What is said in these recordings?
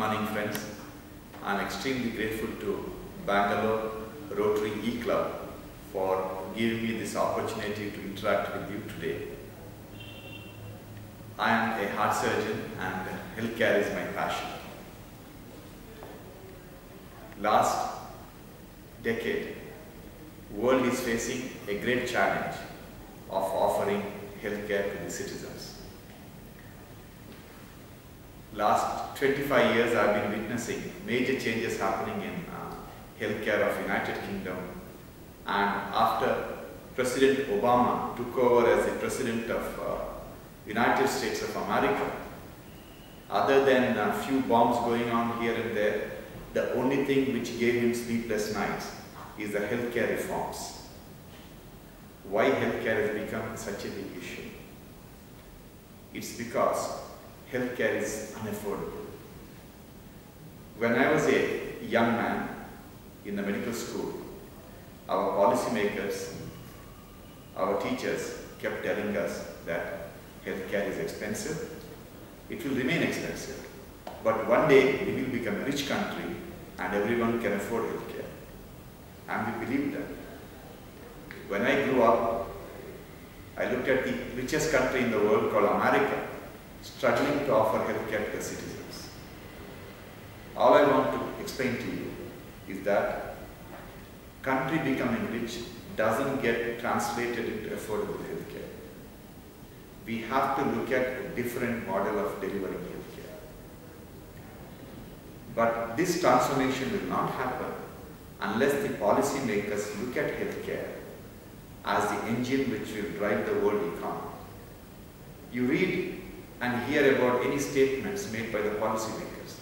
morning, friends. I am extremely grateful to Bangalore Rotary E-Club for giving me this opportunity to interact with you today. I am a heart surgeon and healthcare is my passion. Last decade, the world is facing a great challenge of offering healthcare to the citizens. Last 25 years I have been witnessing major changes happening in healthcare of United Kingdom, and after President Obama took over as the President of United States of America, other than a few bombs going on here and there, the only thing which gave him sleepless nights is the healthcare reforms. Why healthcare has become such a big issue? It's because healthcare is unaffordable. When I was a young man in the medical school, our policymakers, our teachers kept telling us that healthcare is expensive. It will remain expensive. But one day we will become a rich country and everyone can afford healthcare. And we believed that. When I grew up, I looked at the richest country in the world called America, struggling to offer healthcare to the citizens. All I want to explain to you is that country becoming rich doesn't get translated into affordable healthcare. We have to look at a different model of delivering healthcare. But this transformation will not happen unless the policymakers look at healthcare as the engine which will drive the world economy. You read and hear about any statements made by the policymakers.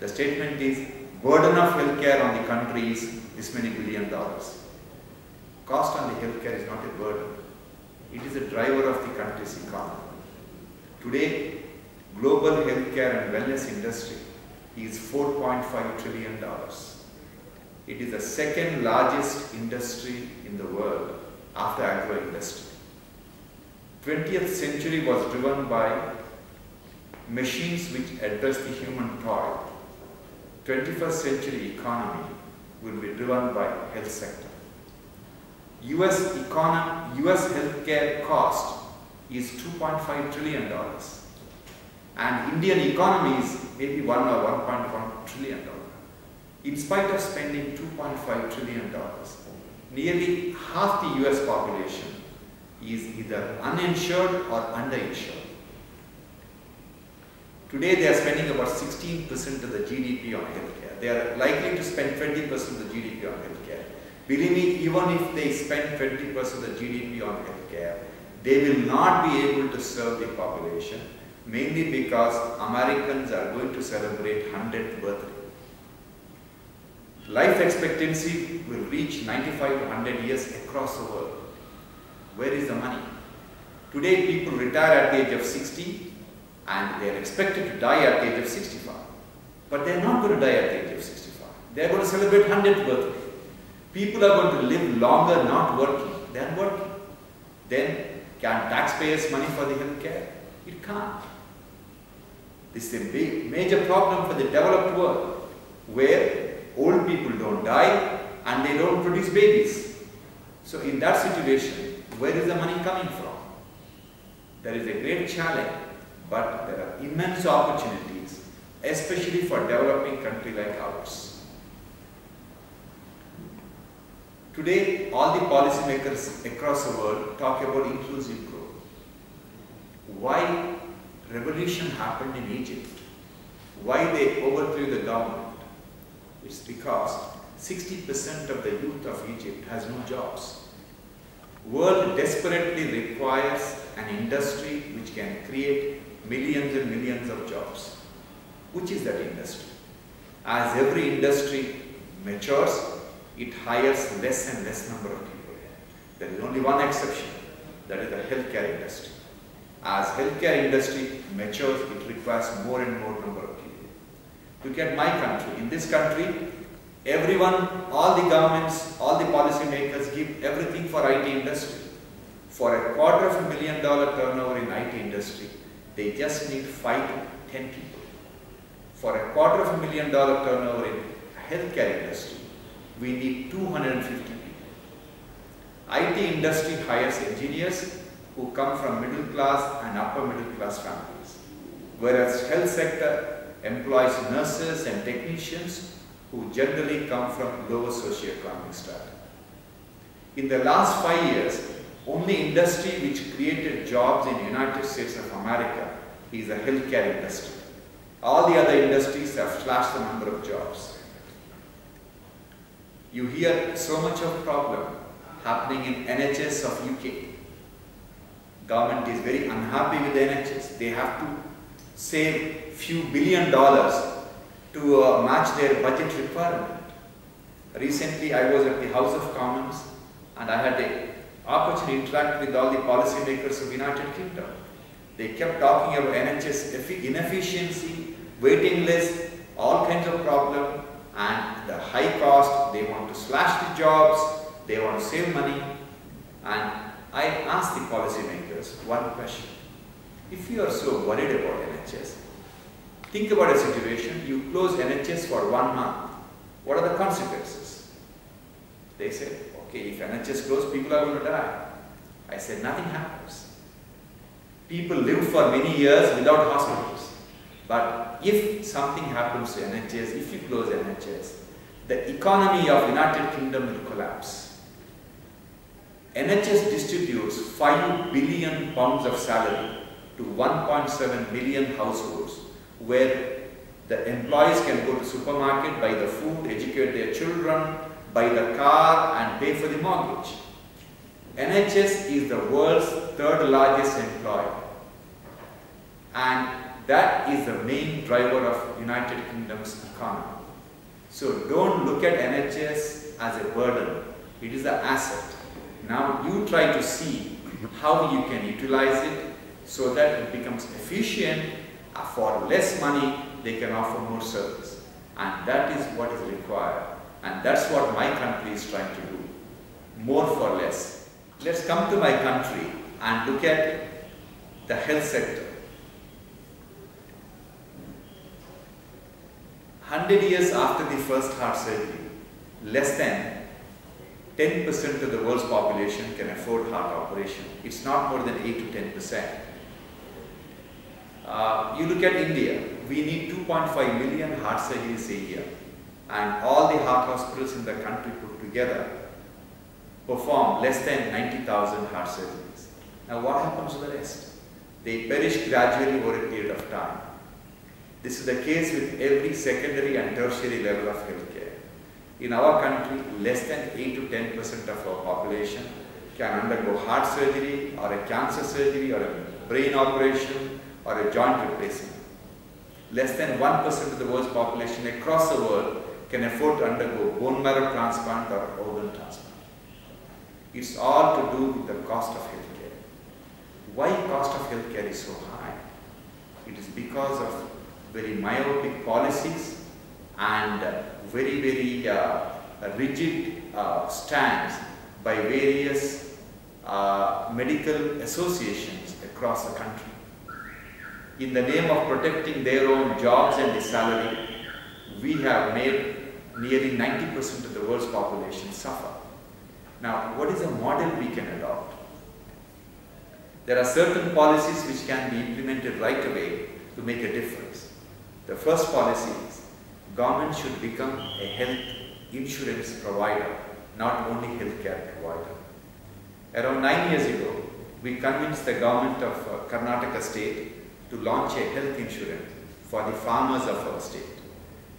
The statement is, burden of healthcare on the country is this many $1 billion. Cost on the healthcare is not a burden. It is a driver of the country's economy. Today, global healthcare and wellness industry is $4.5 trillion. It is the second largest industry in the world after agro industry. 20th century was driven by machines which address the human toil. 21st century economy will be driven by health sector. US healthcare cost is $2.5 trillion and Indian economy is maybe $1 or $1.1 trillion. In spite of spending $2.5 trillion, nearly half the US population is either uninsured or underinsured. Today they are spending about 16% of the GDP on healthcare. They are likely to spend 20% of the GDP on healthcare. Believe me, even if they spend 20% of the GDP on healthcare, they will not be able to serve the population, mainly because Americans are going to celebrate 100th birthday. Life expectancy will reach 95 to 100 years across the world. Where is the money? Today people retire at the age of 60 and they are expected to die at the age of 65. But they are not going to die at the age of 65. They are going to celebrate 100th birthday. People are going to live longer not working than working. Then can taxpayers money for the healthcare? It can't. This is a big, major problem for the developed world where old people don't die and they don't produce babies. So in that situation, where is the money coming from? There is a great challenge, but there are immense opportunities, especially for a developing country like ours. Today, all the policymakers across the world talk about inclusive growth. Why revolution happened in Egypt? Why they overthrew the government? It's because 60% of the youth of Egypt has no jobs. World desperately requires an industry which can create millions and millions of jobs. Which is that industry? As every industry matures, it hires less and less number of people. There is only one exception, that is the healthcare industry. As healthcare industry matures, it requires more and more number of people. Look at my country. In this country, everyone, all the governments, all the policymakers give everything for IT industry. For $250,000 turnover in IT industry, they just need 5 to 10 people. For a $250,000 turnover in healthcare industry, we need 250 people. IT industry hires engineers who come from middle class and upper middle class families, whereas health sector employs nurses and technicians who generally come from lower socioeconomic strata. In the last 5 years, only industry which created jobs in the United States of America is the healthcare industry. All the other industries have slashed the number of jobs. You hear so much of problem happening in NHS of UK. Government is very unhappy with the NHS. They have to save few $1 billion to match their budget requirement. Recently, I was at the House of Commons and I had the opportunity to interact with all the policymakers of the United Kingdom. They kept talking about NHS inefficiency, waiting list, all kinds of problems, and the high cost. They want to slash the jobs, they want to save money. And I asked the policymakers one question. If you are so worried about NHS, think about a situation, you close NHS for 1 month. What are the consequences? They said, okay, if NHS closed, people are going to die. I said, nothing happens. People live for many years without hospitals. But if something happens to NHS, if you close NHS, the economy of United Kingdom will collapse. NHS distributes £5 billion of salary to 1.7 million households, where the employees can go to supermarket, buy the food, educate their children, buy the car and pay for the mortgage. NHS is the world's 3rd largest employer, and that is the main driver of United Kingdom's economy. So don't look at NHS as a burden, it is an asset. Now you try to see how you can utilize it so that it becomes efficient. For less money they can offer more service, and that is what is required, and that's what my country is trying to do. More for less. Let's come to my country and look at the health sector. 100 years after the first heart surgery, less than 10% of the world's population can afford heart operation. It's not more than 8 to 10%. You look at India, we need 2.5 million heart surgeries a year, and all the heart hospitals in the country put together perform less than 90,000 heart surgeries. Now what happens to the rest? They perish gradually over a period of time. This is the case with every secondary and tertiary level of healthcare. In our country, less than 8 to 10% of our population can undergo heart surgery or a cancer surgery or a brain operation or a joint replacement. Less than 1% of the world's population across the world can afford to undergo bone marrow transplant or organ transplant. It's all to do with the cost of healthcare. Why cost of healthcare is so high? It is because of very myopic policies and very rigid stands by various medical associations across the country. In the name of protecting their own jobs and the salary, we have made nearly 90% of the world's population suffer. Now, what is a model we can adopt? There are certain policies which can be implemented right away to make a difference. The first policy is government should become a health insurance provider, not only healthcare provider. Around 9 years ago, we convinced the government of Karnataka state to launch a health insurance for the farmers of our state.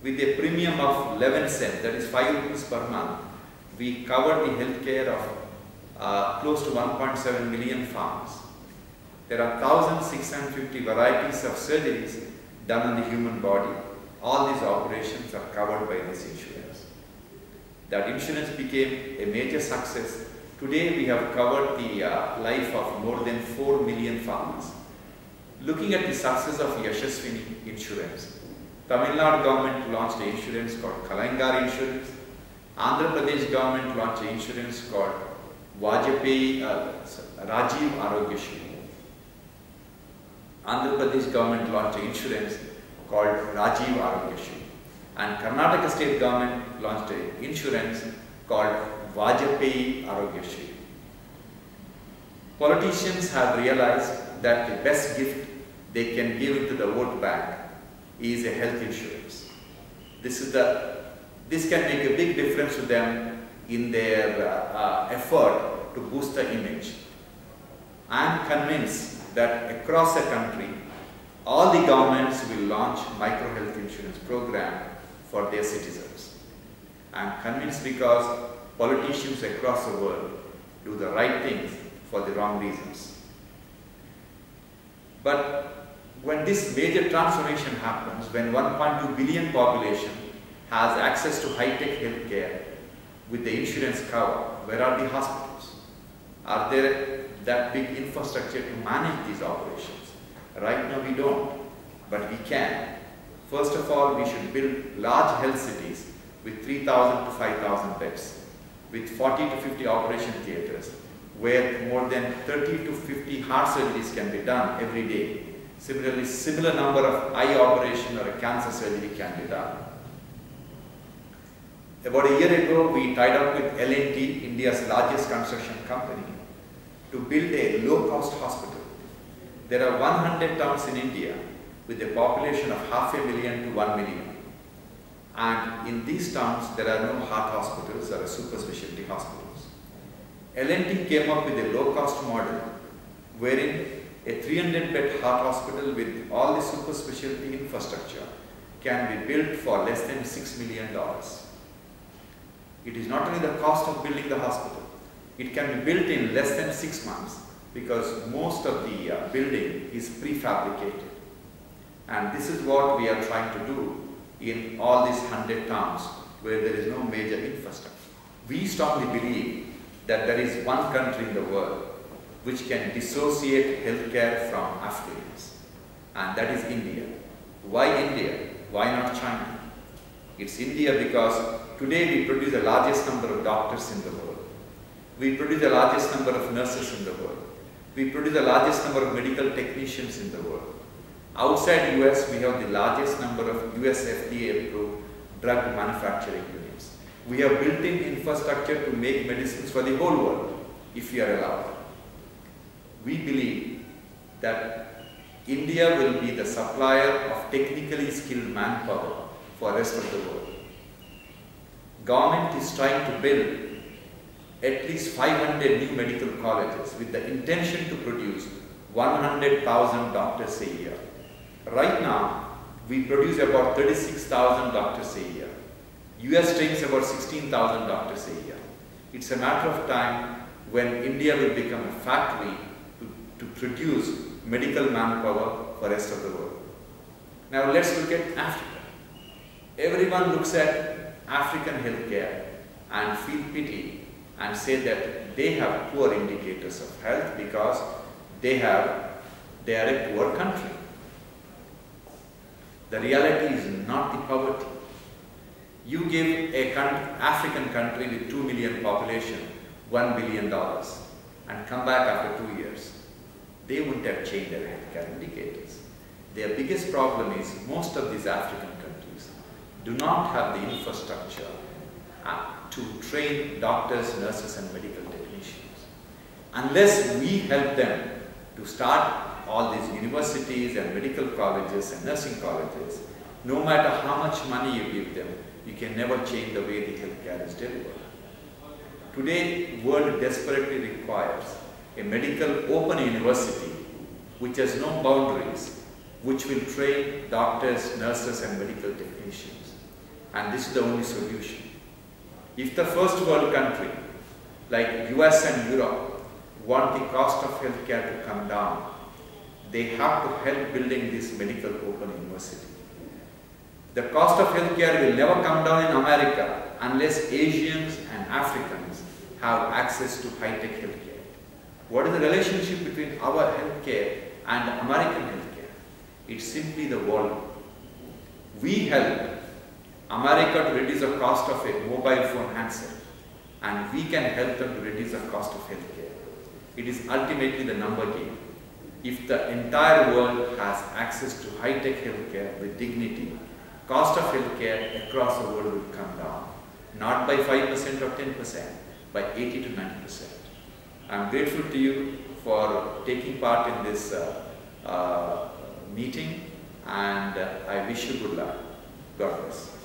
With a premium of 11 cents, that is 5 rupees per month, we covered the health care of close to 1.7 million farmers. There are 1,650 varieties of surgeries done on the human body. All these operations are covered by this insurance. That insurance became a major success. Today we have covered the life of more than 4 million farmers. Looking at the success of Yashaswini insurance, Tamil Nadu government launched an insurance called Kalangar insurance. Andhra Pradesh government launched an insurance called Rajiv Arogya Shri. Andhra Pradesh government launched an insurance called Rajiv Arogyashree, and Karnataka state government launched an insurance called Vajpayee Arogyashree. Politicians have realized that the best gift they can give to the vote bank is a health insurance. This can make a big difference to them in their effort to boost the image. I am convinced that across the country, all the governments will launch micro health insurance program for their citizens. I am convinced because politicians across the world do the right things for the wrong reasons. But when this major transformation happens, when 1.2 billion population has access to high-tech healthcare with the insurance cover, where are the hospitals? Are there that big infrastructure to manage these operations? Right now we don't, but we can. First of all, we should build large health cities with 3,000 to 5,000 beds, with 40 to 50 operation theatres, where more than 30 to 50 heart surgeries can be done every day. Similarly, similar number of eye operation or a cancer surgery can be done. About a year ago, we tied up with L&T, India's largest construction company, to build a low-cost hospital. There are 100 towns in India with a population of 500,000 to 1 million. And in these towns, there are no heart hospitals or super specialty hospitals. L&T came up with a low-cost model wherein a 300-bed heart hospital with all the super specialty infrastructure can be built for less than $6 million. It is not only the cost of building the hospital, it can be built in less than 6 months because most of the building is prefabricated. And this is what we are trying to do in all these 100 towns where there is no major infrastructure. We strongly believe that there is one country in the world which can dissociate healthcare from affluence, and that is India. Why India? Why not China? It's India because today we produce the largest number of doctors in the world. We produce the largest number of nurses in the world. We produce the largest number of medical technicians in the world. Outside US, we have the largest number of US FDA approved drug manufacturing units. We have built-in infrastructure to make medicines for the whole world, if we are allowed. We believe that India will be the supplier of technically skilled manpower for the rest of the world. Government is trying to build at least 500 new medical colleges with the intention to produce 100,000 doctors a year. Right now, we produce about 36,000 doctors a year. US trains about 16,000 doctors a year. It's a matter of time when India will become a factory to produce medical manpower for the rest of the world. Now let's look at Africa. Everyone looks at African healthcare and feel pity and say that they have poor indicators of health because they are a poor country. The reality is not the poverty. You give a African country with 2 million population $1 billion and come back after 2 years. They wouldn't have changed their healthcare indicators. Their biggest problem is most of these African countries do not have the infrastructure to train doctors, nurses and medical technicians. Unless we help them to start all these universities and medical colleges and nursing colleges, no matter how much money you give them, you can never change the way the healthcare is delivered. Today, the world desperately requires a medical open university which has no boundaries, which will train doctors, nurses and medical technicians. And this is the only solution. If the first world country like US and Europe want the cost of healthcare to come down, they have to help building this medical open university. The cost of healthcare will never come down in America unless Asians and Africans have access to high-tech healthcare. What is the relationship between our healthcare and American healthcare? It's simply the volume. We help America to reduce the cost of a mobile phone handset, and we can help them to reduce the cost of healthcare. It is ultimately the number game. If the entire world has access to high-tech healthcare with dignity, cost of healthcare across the world will come down, not by 5% or 10%, by 80 to 90%. I am grateful to you for taking part in this meeting, and I wish you good luck. God bless.